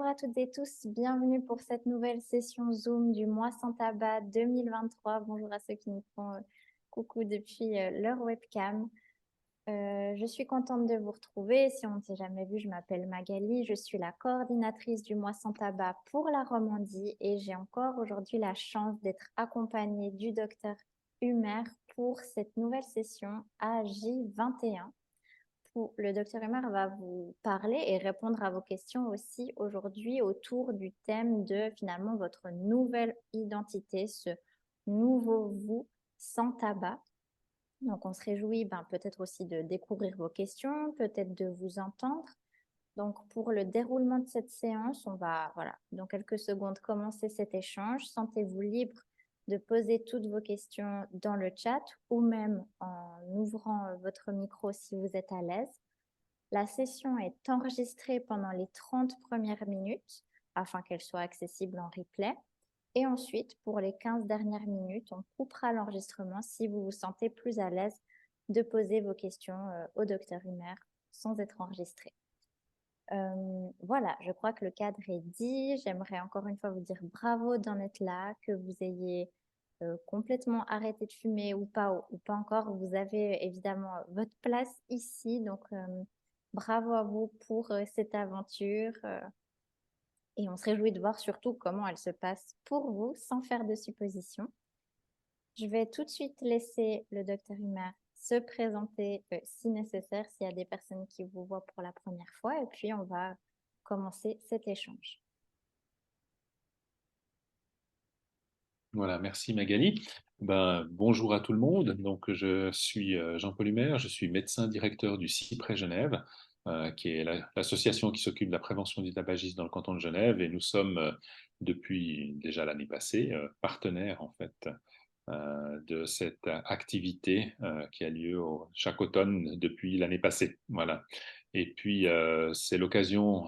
à toutes et tous, bienvenue pour cette nouvelle session Zoom du mois sans tabac 2023. Bonjour à ceux qui nous font coucou depuis leur webcam. Je suis contente de vous retrouver. Si on ne s'est jamais vu, je m'appelle Magali, je suis la coordinatrice du mois sans tabac pour la Romandie et j'ai encore aujourd'hui la chance d'être accompagnée du docteur Humer pour cette nouvelle session AJ21. Le docteur Humer va vous parler et répondre à vos questions aussi aujourd'hui autour du thème de finalement votre nouvelle identité, ce nouveau vous sans tabac. Donc on se réjouit peut-être aussi de découvrir vos questions, peut-être de vous entendre. Donc pour le déroulement de cette séance, on va dans quelques secondes commencer cet échange. Sentez-vous libre de poser toutes vos questions dans le chat ou même en ouvrant votre micro si vous êtes à l'aise. La session est enregistrée pendant les 30 premières minutes afin qu'elle soit accessible en replay. Et ensuite, pour les 15 dernières minutes, on coupera l'enregistrement si vous vous sentez plus à l'aise de poser vos questions au docteur Humer sans être enregistré. Voilà, je crois que le cadre est dit. J'aimerais encore une fois vous dire bravo d'en être là, que vous ayez complètement arrêté de fumer ou pas encore. Vous avez évidemment votre place ici, donc bravo à vous pour cette aventure et on se réjouit de voir surtout comment elle se passe pour vous sans faire de suppositions. Je vais tout de suite laisser le docteur Humer se présenter si nécessaire, s'il y a des personnes qui vous voient pour la première fois et puis on va commencer cet échange. Voilà, merci Magali. Bonjour à tout le monde. Donc, je suis Jean-Paul Humer, je suis médecin directeur du CIPRE Genève, qui est l'association qui s'occupe de la prévention du tabagisme dans le canton de Genève. Et nous sommes, depuis déjà l'année passée, partenaires en fait de cette activité qui a lieu chaque automne depuis l'année passée. Voilà. Et puis, c'est l'occasion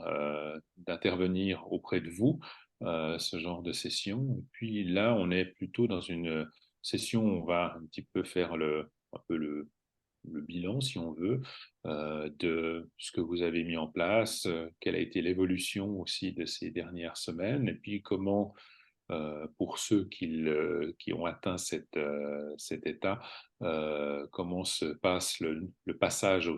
d'intervenir auprès de vous ce genre de session. Et puis là, on est plutôt dans une session où on va un petit peu faire un peu le bilan, si on veut, de ce que vous avez mis en place, quelle a été l'évolution aussi de ces dernières semaines, et puis comment, pour ceux qui ont atteint cet état, comment se passe le passage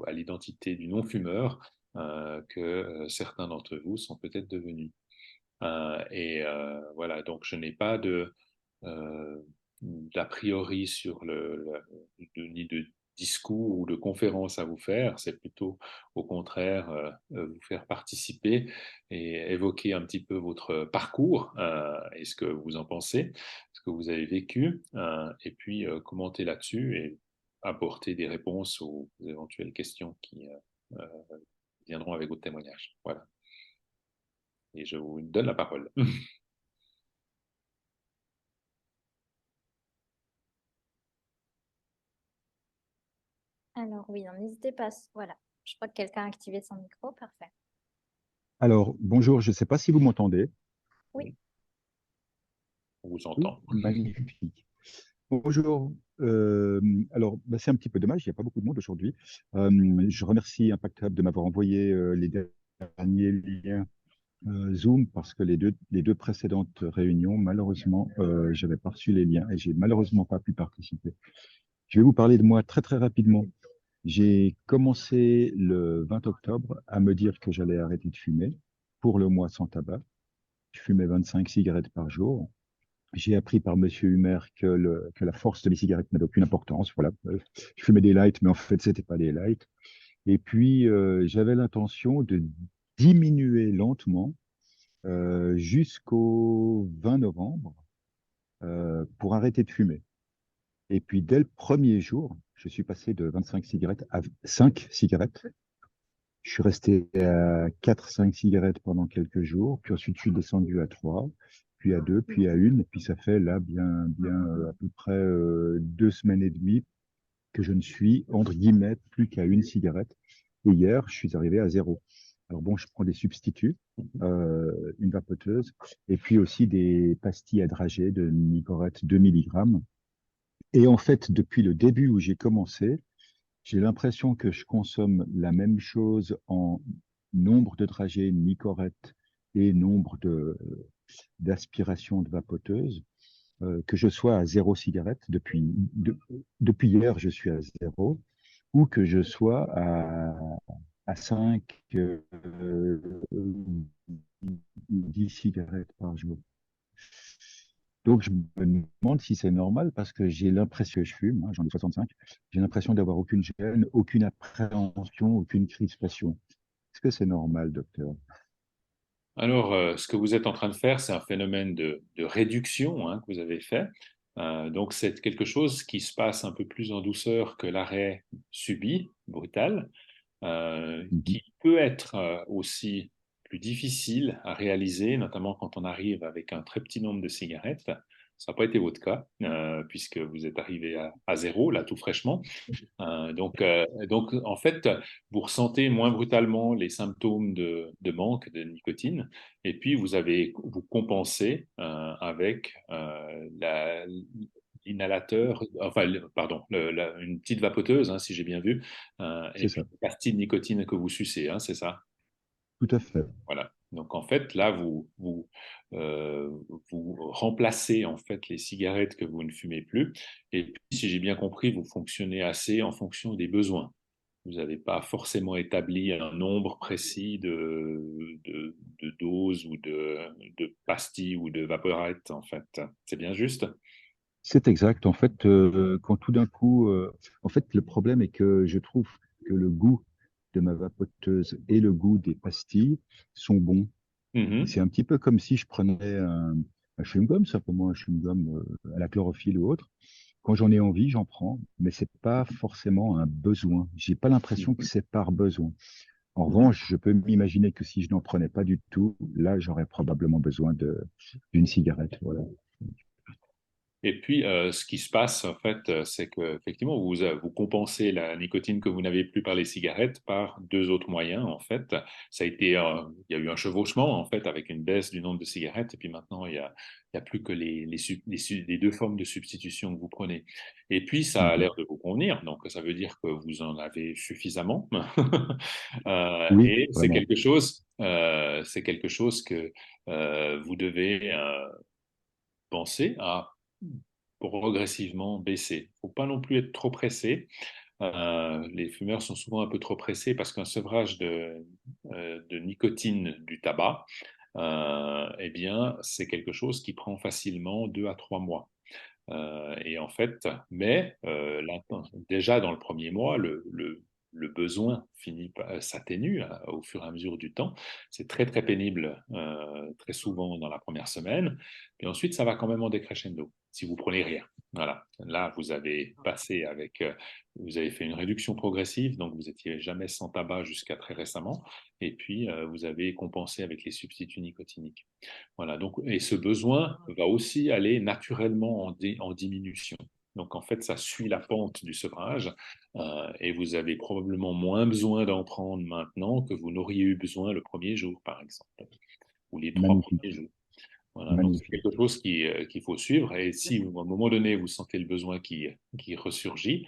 à l'identité du non-fumeur que certains d'entre vous sont peut-être devenus. Voilà, donc je n'ai pas d'a priori sur ni de discours ou de conférence à vous faire, c'est plutôt au contraire vous faire participer et évoquer un petit peu votre parcours et ce que vous en pensez, ce que vous avez vécu, et puis commenter là-dessus et apporter des réponses aux éventuelles questions qui viendront avec votre témoignage. Voilà. Et je vous donne la parole. Alors oui, n'hésitez pas. Voilà, je crois que quelqu'un a activé son micro. Parfait. Alors, bonjour, je ne sais pas si vous m'entendez. Oui. On vous Oui, entend. magnifique. Bonjour. Alors, c'est un petit peu dommage, il n'y a pas beaucoup de monde aujourd'hui. Je remercie Impact Hub de m'avoir envoyé les derniers liens Zoom parce que les deux précédentes réunions, malheureusement, je n'avais pas reçu les liens et j'ai malheureusement pas pu participer. Je vais vous parler de moi très, très rapidement. J'ai commencé le 20 octobre à me dire que j'allais arrêter de fumer pour le mois sans tabac. Je fumais 25 cigarettes par jour. J'ai appris par Monsieur Humer que la force de mes cigarettes n'avait aucune importance. Voilà. Je fumais des lights, mais en fait, c'était pas des lights. Et puis, j'avais l'intention de diminuer lentement jusqu'au 20 novembre pour arrêter de fumer. Et puis, dès le premier jour, je suis passé de 25 cigarettes à 5 cigarettes. Je suis resté à 4-5 cigarettes pendant quelques jours, puis ensuite je suis descendu à 3, puis à 2, puis à 1, et puis ça fait là à peu près 2 semaines et demie que je ne suis, entre guillemets, plus qu'à 1 cigarette. Et hier, je suis arrivé à 0. Alors bon, je prends des substituts, une vapoteuse, et puis aussi des pastilles à dragées de Nicorette 2 mg. Et en fait, depuis le début où j'ai commencé, j'ai l'impression que je consomme la même chose en nombre de dragées Nicorette et nombre d'aspirations de vapoteuses, que je sois à 0 cigarette, depuis hier, je suis à 0, ou que je sois à 5, 10 cigarettes par jour. Donc, je me demande si c'est normal parce que j'ai l'impression que je fume, hein, j'en ai 65, j'ai l'impression d'avoir aucune gêne, aucune appréhension, aucune crispation. Est-ce que c'est normal, docteur? Alors, ce que vous êtes en train de faire, c'est un phénomène de réduction hein, que vous avez fait. Donc, c'est quelque chose qui se passe un peu plus en douceur que l'arrêt subi, brutal, Mhm. qui peut être aussi plus difficile à réaliser, notamment quand on arrive avec un très petit nombre de cigarettes. Ça n'a pas été votre cas, puisque vous êtes arrivé à 0, là, tout fraîchement. Donc, en fait, vous ressentez moins brutalement les symptômes de manque de nicotine, et puis vous compensez avec l'inhalateur, enfin, pardon, une petite vapoteuse, hein, si j'ai bien vu, et C'est puis ça, une pastille de nicotine que vous sucez, hein, c'est ça? tout à fait. Voilà. Donc en fait, là, euh, vous remplacez en fait les cigarettes que vous ne fumez plus. Et puis, si j'ai bien compris, vous fonctionnez assez en fonction des besoins. Vous n'avez pas forcément établi un nombre précis de doses ou de pastilles ou de vaporettes, en fait. C'est bien juste? C'est exact. En fait, quand tout d'un coup, en fait, le problème est que je trouve que le goût de ma vapoteuse et le goût des pastilles sont bons. Mhm. C'est un petit peu comme si je prenais un chewing-gum, simplement un chewing-gum à la chlorophylle ou autre. Quand j'en ai envie, j'en prends, mais c'est pas forcément un besoin. J'ai pas l'impression que Mhm. c'est par besoin. En revanche, je peux m'imaginer que si je n'en prenais pas du tout, là, j'aurais probablement besoin d'une cigarette. Voilà. Et puis, ce qui se passe, en fait, c'est que effectivement, vous compensez la nicotine que vous n'avez plus par les cigarettes par deux autres moyens, en fait. Ça a été, il y a eu un chevauchement, en fait, avec une baisse du nombre de cigarettes. Et puis maintenant, il y a plus que les deux formes de substitution que vous prenez. Et puis, ça a Mhm. l'air de vous convenir. Donc, ça veut dire que vous en avez suffisamment. Oui, Et vraiment. c'est quelque chose que vous devez penser à progressivement baisser. Il ne faut pas non plus être trop pressé. Les fumeurs sont souvent un peu trop pressés parce qu'un sevrage de nicotine du tabac, eh bien, c'est quelque chose qui prend facilement 2 à 3 mois. Et en fait, déjà dans le premier mois, le besoin s'atténue au fur et à mesure du temps. C'est très très pénible, très souvent dans la première semaine. Et ensuite, ça va quand même en décrescendo si vous prenez rien. Voilà. Là, vous avez fait une réduction progressive, donc vous étiez jamais sans tabac jusqu'à très récemment. Et puis, vous avez compensé avec les substituts nicotiniques. Voilà, donc, et ce besoin va aussi aller naturellement en diminution. Donc, en fait, ça suit la pente du sevrage et vous avez probablement moins besoin d'en prendre maintenant que vous n'auriez eu besoin le premier jour, par exemple, ou les 3 premiers Magnifique, jours. Voilà, donc c'est quelque magnifique. chose qu'il faut suivre. Et si à un moment donné, vous sentez le besoin qui ressurgit,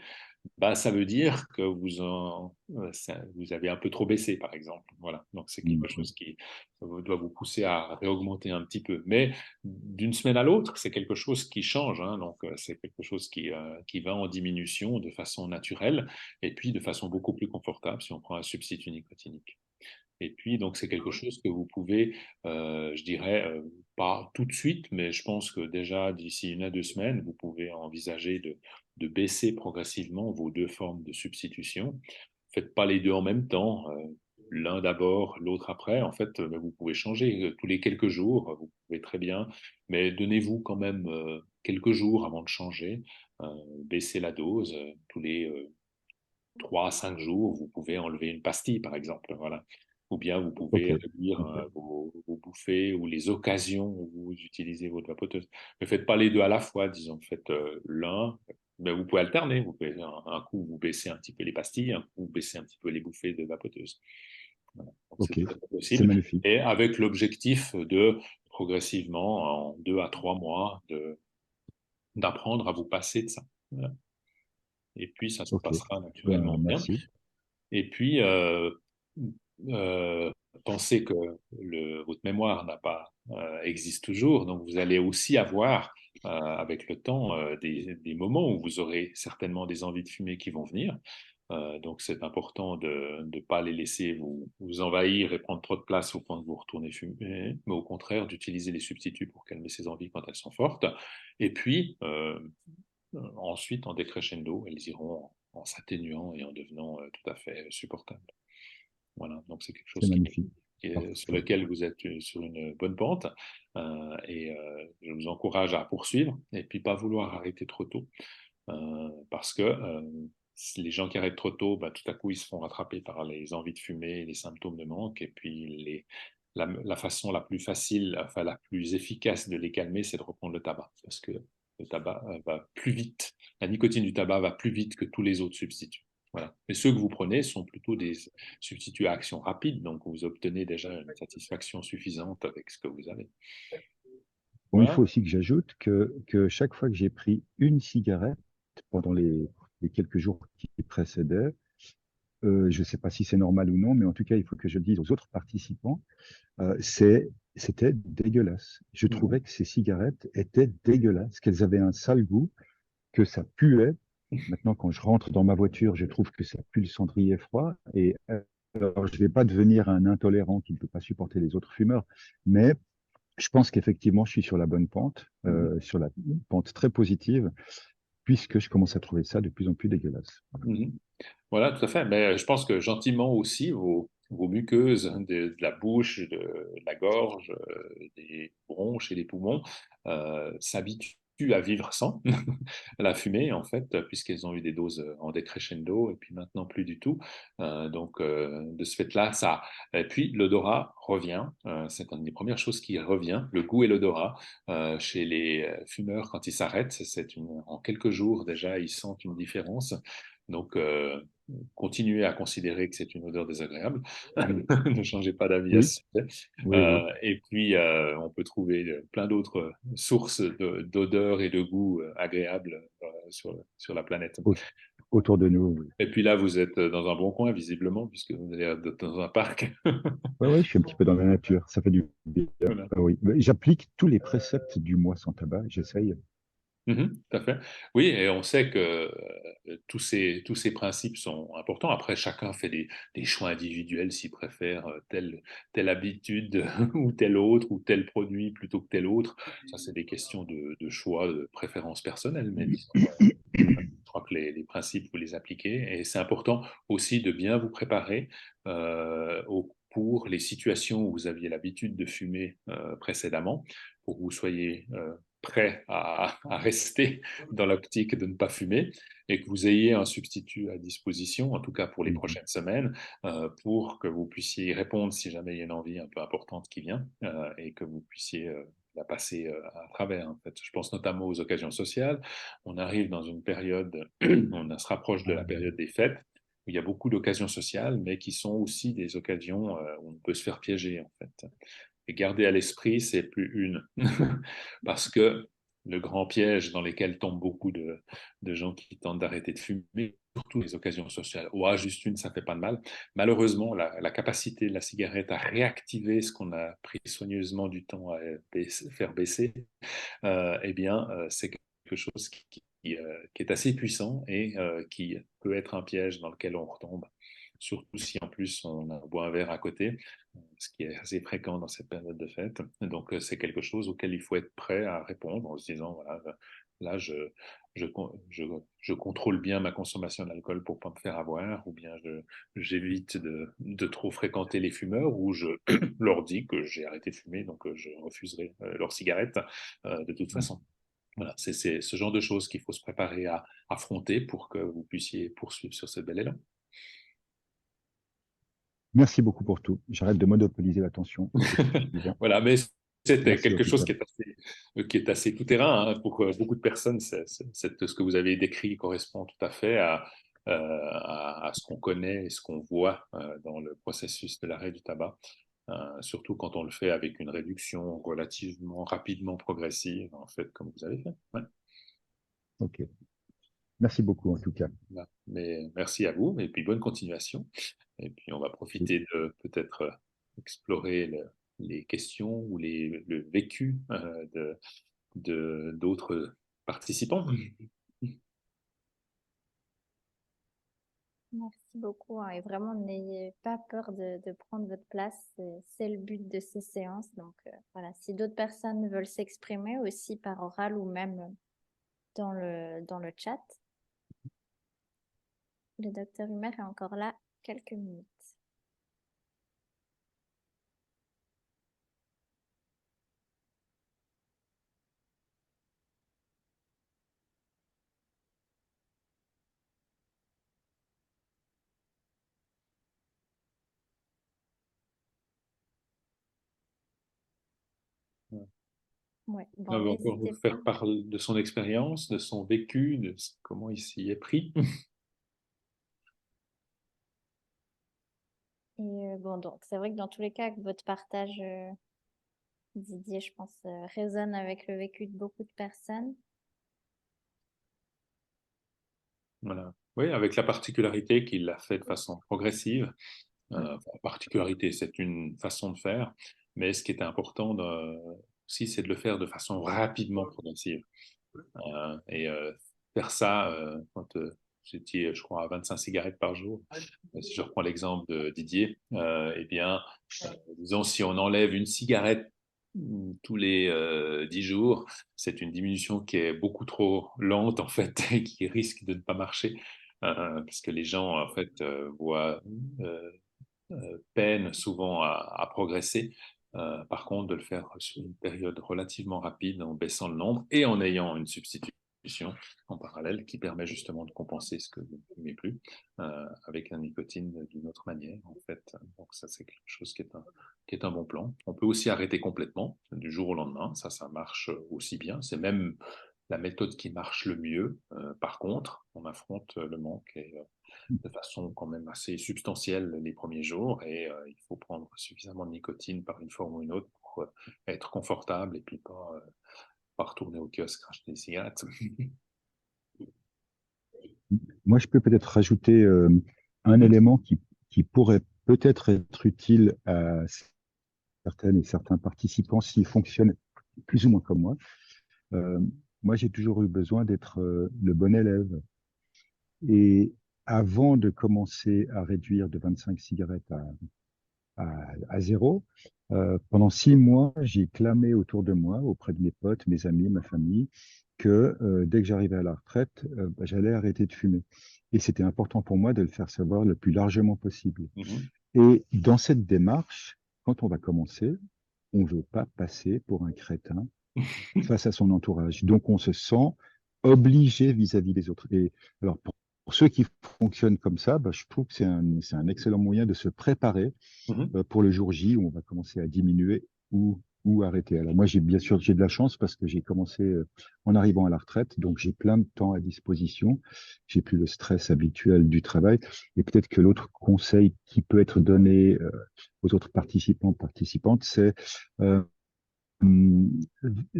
bah, ça veut dire que vous avez un peu trop baissé, par exemple. Voilà. Donc, c'est quelque Mhm. chose qui doit vous pousser à réaugmenter un petit peu. Mais d'une semaine à l'autre, c'est quelque chose qui change, hein. Donc, c'est quelque chose qui va en diminution de façon naturelle et puis de façon beaucoup plus confortable si on prend un substitut nicotinique. Et puis, donc, c'est quelque chose que vous pouvez, je dirais, pas tout de suite, mais je pense que déjà d'ici 1 à 2 semaines, vous pouvez envisager de baisser progressivement vos deux formes de substitution. Faites pas les deux en même temps, l'un d'abord, l'autre après. En fait, vous pouvez changer tous les quelques jours, vous pouvez très bien, mais donnez-vous quand même quelques jours avant de changer. Baissez la dose tous les 3 à 5 jours, vous pouvez enlever une pastille, par exemple. Voilà. Ou bien vous Ok, pouvez réduire ok, vos bouffées ou les occasions où vous utilisez votre vapoteuse. Ne faites pas les deux à la fois, disons. Faites l'un, mais vous pouvez alterner. Vous pouvez, un coup, vous baissez un petit peu les pastilles, un coup, vous baissez un petit peu les bouffées de vapoteuse. Voilà. Donc, c'est ok. tout à fait C'est possible. magnifique. Et avec l'objectif de progressivement, en 2 à 3 mois, d'apprendre à vous passer de ça. Voilà. Et puis, ça se Ok. passera Ben, naturellement bien. merci. Et puis, pensez que votre mémoire n'a pas existe toujours, donc vous allez aussi avoir avec le temps des moments où vous aurez certainement des envies de fumer qui vont venir. Donc c'est important de ne pas les laisser vous envahir et prendre trop de place au point de vous retourner fumer, mais au contraire d'utiliser les substituts pour calmer ces envies quand elles sont fortes. Et puis ensuite, en décrescendo, elles iront en s'atténuant et en devenant tout à fait supportables. Voilà, donc c'est quelque C'est chose magnifique. sur Parfait. lequel vous êtes sur une bonne pente et je vous encourage à poursuivre et puis pas vouloir arrêter trop tôt parce que les gens qui arrêtent trop tôt, bah, tout à coup ils se font rattraper par les envies de fumer, les symptômes de manque et puis la façon la plus facile, enfin la plus efficace de les calmer, c'est de reprendre le tabac parce que le tabac va plus vite, la nicotine du tabac va plus vite que tous les autres substituts. Voilà. Mais ceux que vous prenez sont plutôt des substituts à action rapide, donc vous obtenez déjà une satisfaction suffisante avec ce que vous avez. Bon, il Voilà. faut aussi que j'ajoute que chaque fois que j'ai pris une cigarette pendant les quelques jours qui précédaient, je ne sais pas si c'est normal ou non, mais en tout cas, il faut que je le dise aux autres participants, c'était dégueulasse. Je Mhm. trouvais que ces cigarettes étaient dégueulasses, qu'elles avaient un sale goût, que ça puait. Maintenant, quand je rentre dans ma voiture, je trouve que ça pue le cendrier froid. Et alors, je ne vais pas devenir un intolérant qui ne peut pas supporter les autres fumeurs, mais je pense qu'effectivement, je suis sur la bonne pente, Mhm. sur la pente très positive, puisque je commence à trouver ça de plus en plus dégueulasse. Voilà. Mhm. Voilà, tout à fait. Mais je pense que gentiment aussi, vos muqueuses de la bouche, de la gorge, des bronches et des poumons s'habituent à vivre sans la fumée, en fait, puisqu'elles ont eu des doses en décrescendo et puis maintenant plus du tout. Donc, de ce fait-là, ça. Et puis, l'odorat revient. C'est une des premières choses qui revient, le goût et l'odorat. Chez les fumeurs, quand ils s'arrêtent, en quelques jours déjà, ils sentent une différence. Donc, continuez à considérer que c'est une odeur désagréable. Ne changez pas d'avis à Oui, ce sujet. oui, oui. Et puis, on peut trouver plein d'autres sources d'odeurs et de goûts agréables sur la planète. Au- Autour de nous, oui. Et puis là, vous êtes dans un bon coin, visiblement, puisque vous allez être dans un parc. Ouais, ouais, je suis un petit peu dans la nature. Ça fait du bien. Voilà. Ah oui. Mais j'applique tous les préceptes du mois sans tabac. J'essaye. Mhm, tout à fait. Oui, et on sait que tous ces principes sont importants. Après, chacun fait des choix individuels s'il préfère telle habitude ou tel autre, ou tel produit plutôt que tel autre. Ça, c'est des questions de choix, de préférence personnelle. Mais disons, je crois que les principes, vous les appliquez. Et c'est important aussi de bien vous préparer pour les situations où vous aviez l'habitude de fumer précédemment, pour que vous soyez prêt à rester dans l'optique de ne pas fumer et que vous ayez un substitut à disposition, en tout cas pour les Mhm. prochaines semaines, pour que vous puissiez y répondre si jamais il y a une envie un peu importante qui vient et que vous puissiez la passer à travers. En fait. Je pense notamment aux occasions sociales. On arrive dans une période, on se rapproche de Ah, la période des fêtes, où il y a beaucoup d'occasions sociales, mais qui sont aussi des occasions où on peut se faire piéger, en fait. Et garder à l'esprit, c'est plus une. Parce que le grand piège dans lequel tombent beaucoup de gens qui tentent d'arrêter de fumer, surtout les occasions sociales, ou juste une, ça fait pas de mal. Malheureusement, la capacité de la cigarette à réactiver ce qu'on a pris soigneusement du temps à faire baisser, eh bien, c'est quelque chose qui est assez puissant et qui peut être un piège dans lequel on retombe, surtout si en plus on boit un verre à côté, ce qui est assez fréquent dans cette période de fête. Donc, c'est quelque chose auquel il faut être prêt à répondre en se disant, voilà, là, je, je contrôle bien ma consommation d'alcool pour pas me faire avoir, ou bien j'évite de trop fréquenter les fumeurs, ou je leur dis que j'ai arrêté de fumer, donc je refuserai leurs cigarettes de toute ouais. façon. Voilà, c'est ce genre de choses qu'il faut se préparer à affronter pour que vous puissiez poursuivre sur cette belle élan. Merci beaucoup pour tout. J'arrête de monopoliser l'attention. C'est suffisant. Voilà, mais c'était Merci en quelque tout chose cas. qui est assez tout-terrain hein, pour beaucoup de personnes. Ce que vous avez décrit correspond tout à fait à ce qu'on connaît et ce qu'on voit dans le processus de l'arrêt du tabac, surtout quand on le fait avec une réduction relativement rapidement progressive, en fait, comme vous avez fait. Ouais. Ok. Merci beaucoup en tout cas. Voilà. Mais merci à vous et puis bonne continuation. Et puis on va Merci. profiter de peut-être explorer les questions ou le vécu d'autres participants. Merci beaucoup, hein, et vraiment, n'ayez pas peur de prendre votre place. C'est le but de ces séances. Donc, voilà, si d'autres personnes veulent s'exprimer aussi par oral ou même dans le chat, le docteur Humer est encore là quelques minutes. Ouais, On bon, va encore n'hésitez vous pas. faire part de son expérience, de son vécu, comment il s'y est pris. Et bon, donc, c'est vrai que dans tous les cas, que votre partage, Didier, je pense, résonne avec le vécu de beaucoup de personnes. Voilà. Oui, avec la particularité qu'il l'a fait de façon progressive. Particularité, c'est une façon de faire, mais ce qui est important aussi, c'est de le faire de façon rapidement progressive. Faire ça quand j'étais, je crois, à 25 cigarettes par jour. Si je reprends l'exemple de Didier, eh bien, disons, si on enlève une cigarette tous les 10 jours, c'est une diminution qui est beaucoup trop lente, en fait, et qui risque de ne pas marcher, parce que les gens, en fait, voient peine souvent à progresser. Par contre, de le faire sur une période relativement rapide en baissant le nombre et en ayant une substitution en parallèle qui permet justement de compenser ce que vous ne fumez plus avec la nicotine d'une autre manière, en fait. Donc ça, c'est quelque chose qui est un bon plan. On peut aussi arrêter complètement du jour au lendemain. Ça marche aussi bien. C'est même la méthode qui marche le mieux. Par contre, on affronte le manque et de façon quand même assez substantielle les premiers jours et il faut prendre suffisamment de nicotine par une forme ou une autre pour être confortable et puis pas retourner au kiosque acheter des cigarettes. Moi, je peux peut-être rajouter un élément qui pourrait peut-être être utile à certaines et certains participants s'ils fonctionnent plus ou moins comme moi. Euh, Moi, j'ai toujours eu besoin d'être le bon élève. Et avant de commencer à réduire de 25 cigarettes à zéro, pendant 6 mois, j'ai clamé autour de moi, auprès de mes potes, mes amis, ma famille, que dès que j'arrivais à la retraite, j'allais arrêter de fumer. Et c'était important pour moi de le faire savoir le plus largement possible. Mhm. Et dans cette démarche, quand on va commencer, on ne veut pas passer pour un crétin face à son entourage. Donc, on se sent obligé vis-à-vis des autres. Et alors, pour ceux qui fonctionnent comme ça, bah, je trouve que c'est un excellent moyen de se préparer Mhm. pour le jour J où on va commencer à diminuer ou arrêter. Alors moi, bien sûr, j'ai de la chance parce que j'ai commencé en arrivant à la retraite, donc j'ai plein de temps à disposition. J'ai plus le stress habituel du travail. Et peut-être que l'autre conseil qui peut être donné aux autres participants, participantes, c'est euh, Hum,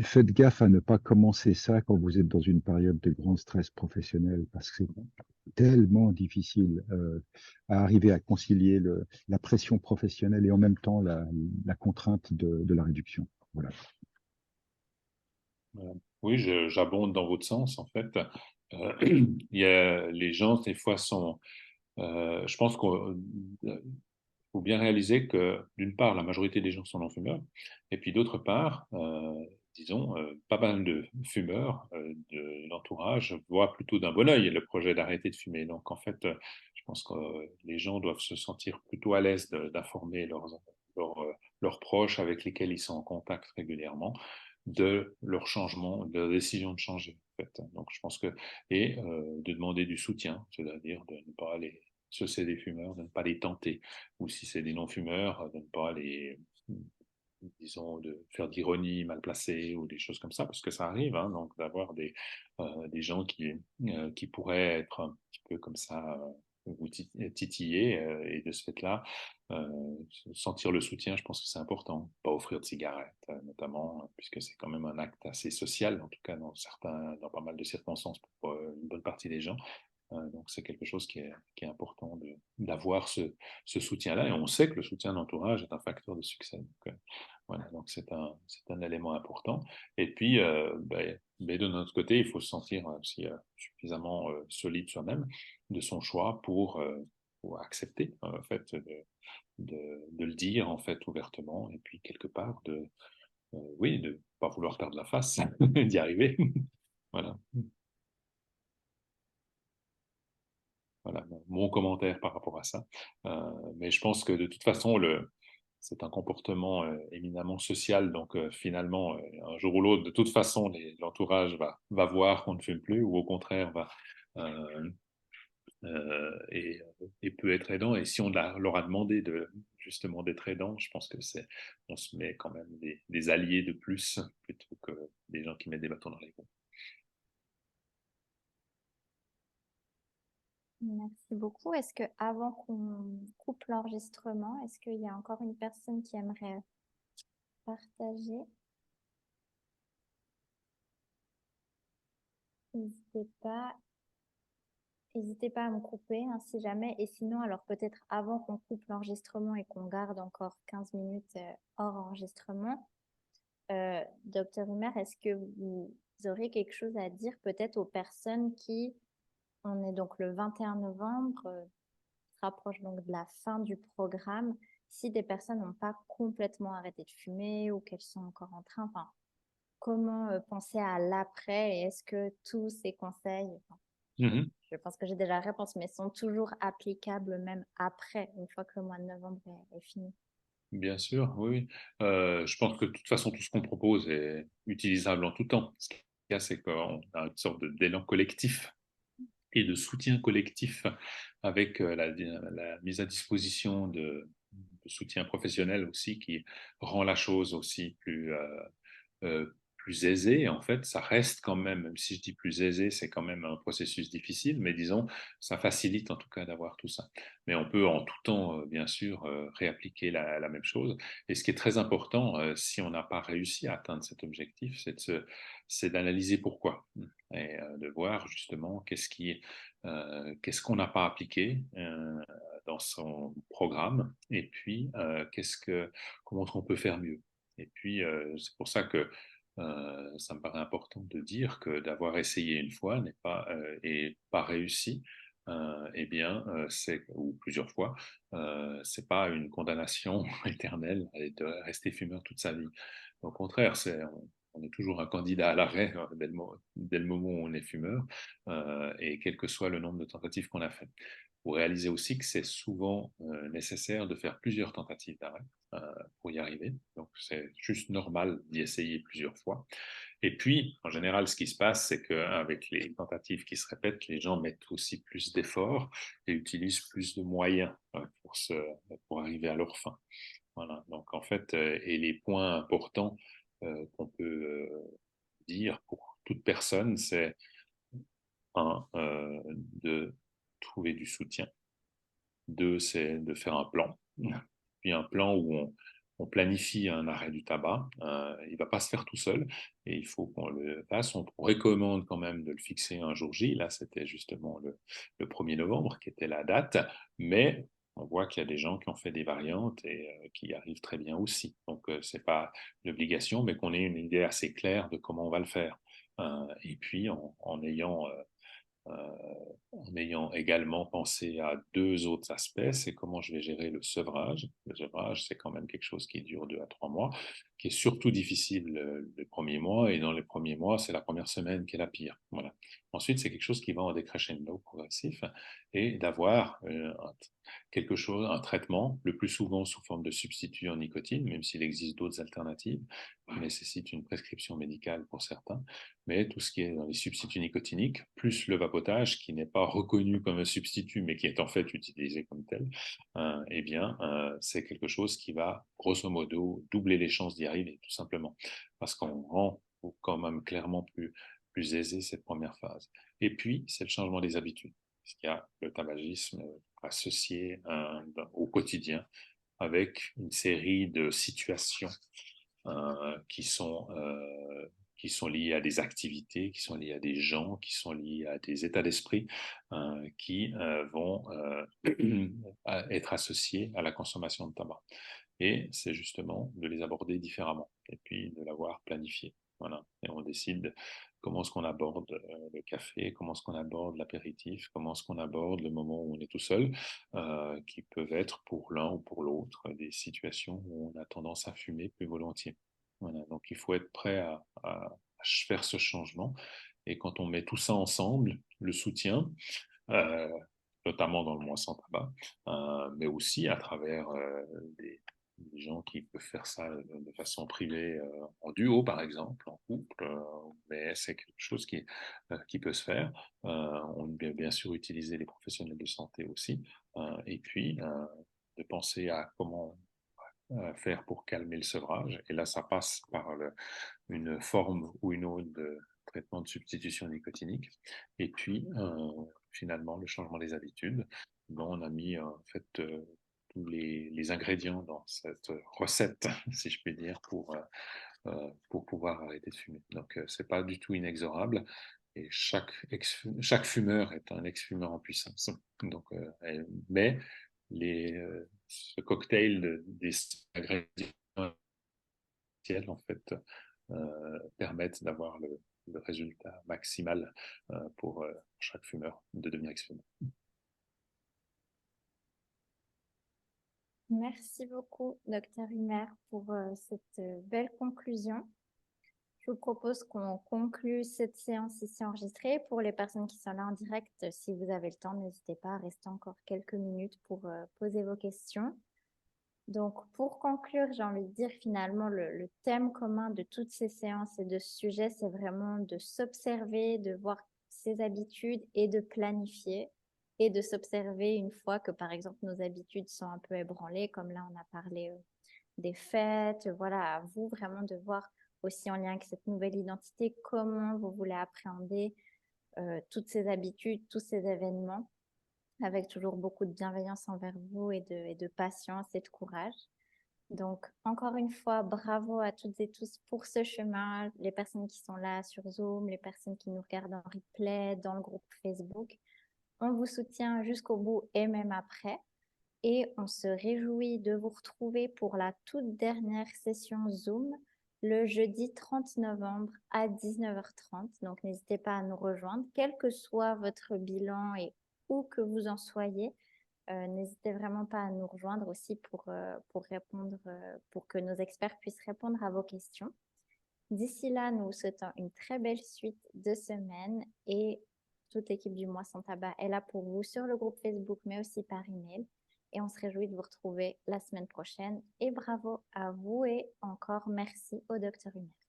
faites gaffe à ne pas commencer ça quand vous êtes dans une période de grand stress professionnel, parce que c'est tellement difficile à arriver à concilier la pression professionnelle et en même temps la contrainte de la réduction. Voilà. Oui, j'abonde dans votre sens, en fait. Les gens, des fois, je pense qu'il faut bien réaliser que, d'une part, la majorité des gens sont non-fumeurs, et puis d'autre part, disons, pas mal de fumeurs de l'entourage voient plutôt d'un bon œil le projet d'arrêter de fumer. Donc, en fait, je pense que les gens doivent se sentir plutôt à l'aise d'informer leurs proches avec lesquels ils sont en contact régulièrement de leur changement, de leur décision de changer. En fait. Donc, je pense que, et de demander du soutien, c'est-à-dire de ne pas les, si c'est des fumeurs, de ne pas les tenter, ou si c'est des non-fumeurs, de ne pas les, disons, de faire d'ironie mal placée ou des choses comme ça, parce que ça arrive, hein, donc d'avoir des gens qui pourraient être un petit peu comme ça, vous titiller, et de ce fait-là, sentir le soutien, je pense que c'est important. Pas offrir de cigarettes, notamment, puisque c'est quand même un acte assez social, en tout cas dans pas mal de circonstances pour une bonne partie des gens. Donc c'est quelque chose qui est important d'avoir ce soutien-là. Et on sait que le soutien d'entourage est un facteur de succès. Donc, voilà, donc c'est un élément important. Et puis, mais de notre côté, il faut se sentir aussi suffisamment solide soi-même de son choix pour accepter en fait de le dire en fait ouvertement et puis quelque part oui, de pas vouloir perdre la face, d'y arriver. Voilà. Voilà mon commentaire par rapport à ça. Mais je pense que de toute façon, c'est un comportement éminemment social. Donc finalement, un jour ou l'autre, de toute façon, l'entourage va voir qu'on ne fume plus ou au contraire euh, et peut être aidant. Et si on leur a demandé justement d'être aidant, je pense que on se met quand même des alliés de plus plutôt que des gens qui mettent des bâtons dans les roues. Merci beaucoup. Est-ce que avant qu'on coupe l'enregistrement, est-ce qu'il y a encore une personne qui aimerait partager? N'hésitez pas. N'hésitez pas à me couper hein, si jamais. Et sinon, alors peut-être avant qu'on coupe l'enregistrement et qu'on garde encore 15 minutes hors enregistrement, Docteur Humer, est-ce que vous aurez quelque chose à dire peut-être aux personnes on est donc le 21 novembre, se rapproche donc de la fin du programme, si des personnes n'ont pas complètement arrêté de fumer ou qu'elles sont encore en train, enfin, comment penser à l'après et est-ce que tous ces conseils, je pense que j'ai déjà la réponse, mais sont toujours applicables même après, une fois que le mois de novembre est fini? Bien sûr, oui. Oui. Je pense que de toute façon, tout ce qu'on propose est utilisable en tout temps. Ce qu'il y a, c'est qu'on a une sorte d'élan collectif et de soutien collectif avec la mise à disposition de soutien professionnel aussi qui rend la chose aussi plus aisé. En fait, ça reste quand même si je dis plus aisé, c'est quand même un processus difficile, mais disons, ça facilite en tout cas d'avoir tout ça. Mais on peut en tout temps, bien sûr, réappliquer la même chose. Et ce qui est très important, si on n'a pas réussi à atteindre cet objectif, c'est d'analyser pourquoi et de voir justement qu'est-ce qu'on n'a pas appliqué dans son programme et puis comment on peut faire mieux. Et puis, c'est pour ça que ça me paraît important de dire que d'avoir essayé une fois n'est pas et pas réussi, eh bien, ou plusieurs fois, c'est pas une condamnation éternelle et de rester fumeur toute sa vie. Au contraire, on est toujours un candidat à l'arrêt dès le moment où on est fumeur, et quel que soit le nombre de tentatives qu'on a fait. Vous réalisez aussi que c'est souvent nécessaire de faire plusieurs tentatives d'arrêt pour y arriver. Donc, c'est juste normal d'y essayer plusieurs fois. Et puis, en général, ce qui se passe, c'est qu'avec les tentatives qui se répètent, les gens mettent aussi plus d'efforts et utilisent plus de moyens pour arriver à leur fin. Voilà. Donc, en fait, et les points importants qu'on peut dire pour toute personne, c'est de trouver du soutien. Deux, c'est de faire un plan. Puis un plan où on planifie un arrêt du tabac. Il ne va pas se faire tout seul et il faut qu'on le fasse. On recommande quand même de le fixer un jour J. Là, c'était justement le 1er novembre qui était la date. Mais on voit qu'il y a des gens qui ont fait des variantes et qui y arrivent très bien aussi. Donc, ce n'est pas une obligation, mais qu'on ait une idée assez claire de comment on va le faire. Et puis, en ayant également pensé à deux autres aspects, c'est comment je vais gérer le sevrage. Le sevrage, c'est quand même quelque chose qui dure 2 à 3 mois, qui est surtout difficile les premiers mois, et dans les premiers mois, c'est la première semaine qui est la pire. Voilà. Ensuite, c'est quelque chose qui va en décrescendo progressif, et d'avoir quelque chose, un traitement, le plus souvent sous forme de substitut en nicotine, même s'il existe d'autres alternatives, qui nécessitent une prescription médicale pour certains, mais tout ce qui est dans les substituts nicotiniques, plus le vapotage, qui n'est pas reconnu comme un substitut, mais qui est en fait utilisé comme tel, eh bien, c'est quelque chose qui va, grosso modo, doubler les chances d'y arriver, tout simplement, parce qu'on rend quand même clairement plus aisé cette première phase. Et puis, c'est le changement des habitudes, parce qu'il y a le tabagisme associé au quotidien, avec une série de situations qui sont qui sont liées à des activités, qui sont liées à des gens, qui sont liées à des états d'esprit qui vont être associés à la consommation de tabac. Et c'est justement de les aborder différemment et puis de l'avoir planifié. Voilà. Et on décide comment est-ce qu'on aborde le café, comment est-ce qu'on aborde l'apéritif, comment est-ce qu'on aborde le moment où on est tout seul, qui peuvent être pour l'un ou pour l'autre des situations où on a tendance à fumer plus volontiers. Voilà. Donc il faut être prêt à faire ce changement. Et quand on met tout ça ensemble, le soutien, euh, notamment dans le mois sans tabac, mais aussi à travers des gens qui peuvent faire ça de façon privée, en duo par exemple, en couple, mais c'est quelque chose qui peut se faire. On peut bien sûr utiliser les professionnels de santé aussi, et puis de penser à comment faire pour calmer le sevrage. Et là, ça passe par une forme ou une autre de traitement de substitution nicotinique. Et puis, finalement, le changement des habitudes, dont on a mis en fait tous les ingrédients dans cette recette, si je puis dire, pour pouvoir arrêter de fumer. Donc, c'est pas du tout inexorable. Et chaque fumeur est un ex-fumeur en puissance. Donc, mais ce cocktail des ingrédients en fait, permettent d'avoir le résultat maximal pour chaque fumeur de devenir ex-fumeur. Merci beaucoup, Dr Humer, pour cette belle conclusion. Je vous propose qu'on conclue cette séance ici enregistrée. Pour les personnes qui sont là en direct, si vous avez le temps, n'hésitez pas à rester encore quelques minutes pour poser vos questions. Donc, pour conclure, j'ai envie de dire finalement, le thème commun de toutes ces séances et de ce sujet, c'est vraiment de s'observer, de voir ses habitudes et de planifier et de s'observer une fois que, par exemple, nos habitudes sont un peu ébranlées, comme là, on a parlé des fêtes. Voilà, à vous vraiment de voir aussi en lien avec cette nouvelle identité, comment vous voulez appréhender toutes ces habitudes, tous ces événements, avec toujours beaucoup de bienveillance envers vous et de patience et de courage. Donc, encore une fois, bravo à toutes et tous pour ce chemin, les personnes qui sont là sur Zoom, les personnes qui nous regardent en replay, dans le groupe Facebook. On vous soutient jusqu'au bout et même après. Et on se réjouit de vous retrouver pour la toute dernière session Zoom le jeudi 30 novembre à 19h30. Donc, n'hésitez pas à nous rejoindre, quel que soit votre bilan et où que vous en soyez. N'hésitez vraiment pas à nous rejoindre aussi pour répondre, pour que nos experts puissent répondre à vos questions. D'ici là, nous vous souhaitons une très belle suite de semaine et toute l'équipe du Mois sans tabac est là pour vous sur le groupe Facebook, mais aussi par email. Et on se réjouit de vous retrouver la semaine prochaine. Et bravo à vous et encore merci au Dr Humer.